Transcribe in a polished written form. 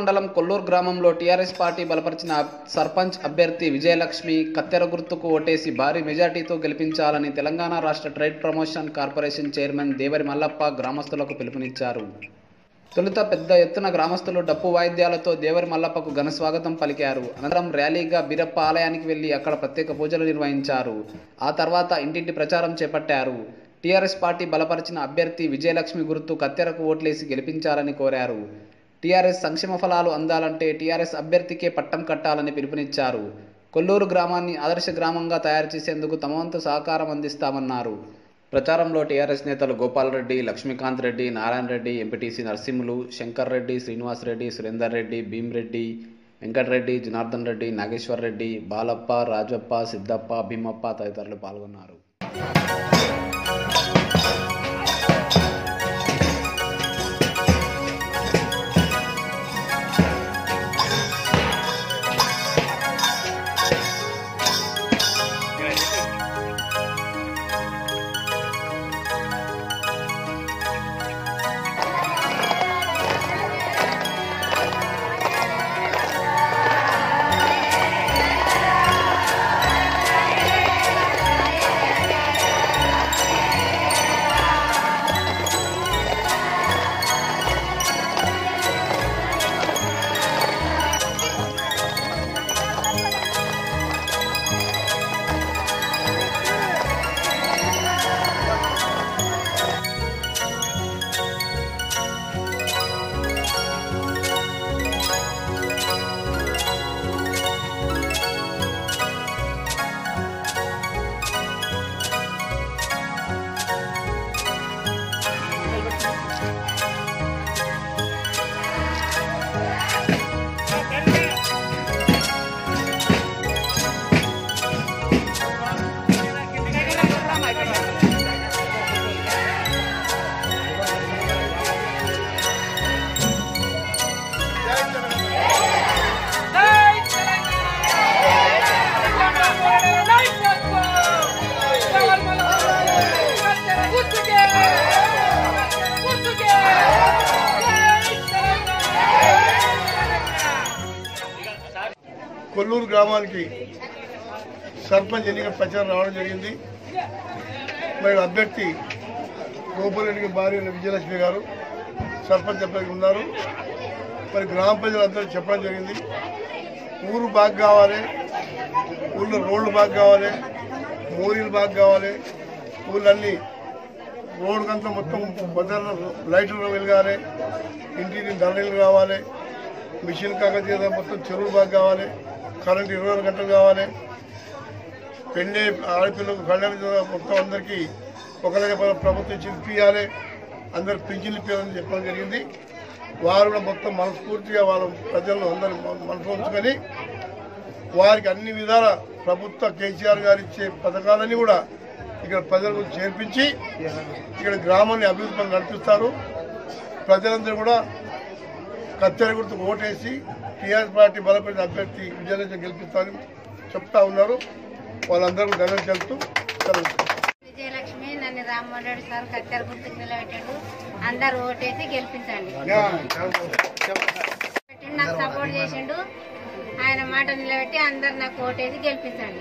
మండలం కొల్లూరు గ్రామంలో TRS party బలపరిచిన సర్పంచ్ అభ్యర్థి విజయలక్ష్మి కత్తెర గుర్తుకు ఓటేసి భారీ మెజార్టీతో గెలిపించాలని తెలంగాణ రాష్ట్ర ట్రేడ్ ప్రమోషన్ కార్పొరేషన్ చైర్మన్ దేవరి మల్లప్ప గ్రామస్తులకు పిలుపునిచ్చారు. తొలుత పెద్ద ఎత్తున గ్రామస్తులు డప్పు వాయిద్యాలతో దేవరి మల్లప్పకు ఘన స్వాగతం పలికారు. అనంతరం ర్యాలీగా బీరప్ప ఆలయానికి వెళ్లి అక్కడ ప్రత్యేక పూజలు నిర్వహించారు. ఆ తర్వాత ఇంటింటి ప్రచారం చేపట్టారు. టీఆర్ఎస్ పార్టీ బలపరిచిన అభ్యర్థి విజయలక్ష్మి గుర్తు కత్తెరకు ఓట్లేసి గెలిపించాలని కోరారు. టీఆర్ఎస్ సంక్షేమ ఫలాలు అందాలంటే టీఆర్ఎస్ అభ్యర్థికే పట్టం కట్టాలని పిలుపునిచ్చారు. కొల్లూరు గ్రామాన్ని ఆదర్శ గ్రామంగా తయారు చేసేందుకు తమ వంతు సహకారం అందిస్తామన్నారు. ప్రచారంలో టీఆర్ఎస్ నేతలు గోపాల్ రెడ్డి, లక్ష్మీకాంత్ రెడ్డి, నారాయణ రెడ్డి, ఎంపీటీసీ నరసింహులు, శంకర్ రెడ్డి, శ్రీనివాస్ రెడ్డి, సురేందర్ రెడ్డి, భీమరెడ్డి, వెంకటరెడ్డి, జనార్దన్ రెడ్డి, నాగేశ్వర్ రెడ్డి, బాలప్ప, రాజప్ప, సిద్దప్ప, భీమప్ప తదితరులు పాల్గొన్నారు. కొల్లూరు గ్రామానికి సర్పంచ్ ఎన్నికల ప్రచారం రావడం జరిగింది. మరి అభ్యర్థి గోపాలరెడ్డికి భార్య విజయలక్ష్మి గారు సర్పంచ్ అభ్యర్థి ఉన్నారు. మరి గ్రామ ప్రజలందరూ చెప్పడం జరిగింది, ఊరు బాగా కావాలి, ఊళ్ళో రోడ్లు బాగా కావాలి, మోరీలు బాగా కావాలి, ఊళ్ళన్నీ రోడ్కంతా మొత్తం బజార్లో లైట్లు వెలగాలి, ఇంటిని ధరలు కావాలి, మిషన్ కాకతీయ మొత్తం చెరువులు బాగా కావాలి, కరెంటు 24 గంటలు కావాలి, పెళ్ళి ఆడపిల్లలకు కళ్యాణ మొత్తం అందరికీ ఒకలాగే ప్రభుత్వం ఇప్పియాలి, అందరికి పింఛన్లు ఇప్పించాలని చెప్పడం జరిగింది. వారు కూడా మొత్తం మనస్ఫూర్తిగా వాళ్ళ ప్రజలను అందరూ మనసు ఉంచుకొని వారికి అన్ని విధాల ప్రభుత్వ కేసీఆర్ గారు ఇచ్చే పథకాలన్నీ కూడా ఇక్కడ ప్రజలకు చేర్పించి ఇక్కడ గ్రామాన్ని అభివృద్ధి నడిపిస్తారు. ప్రజలందరూ కూడా కత్తెర గుర్తుకు ఓటేసి టీఆర్ఎస్ పార్టీ బలపడిన అభ్యర్థి విజయలక్ష్మి గెలిపిస్తారని చెప్తా ఉన్నారు. వాళ్ళందరూ ధన్యవాదాలు చెప్తూ విజయలక్ష్మి నన్ను రామ్మోహన్ రెడ్డి సార్ కత్తెర గుర్తుకు నిలబెట్టాడు, అందరు ఓటేసి గెలిపించండి. నాకు సపోర్ట్ చేసిండు, ఆయన మాట నిలబెట్టి అందరు నాకు ఓటేసి గెలిపించండి.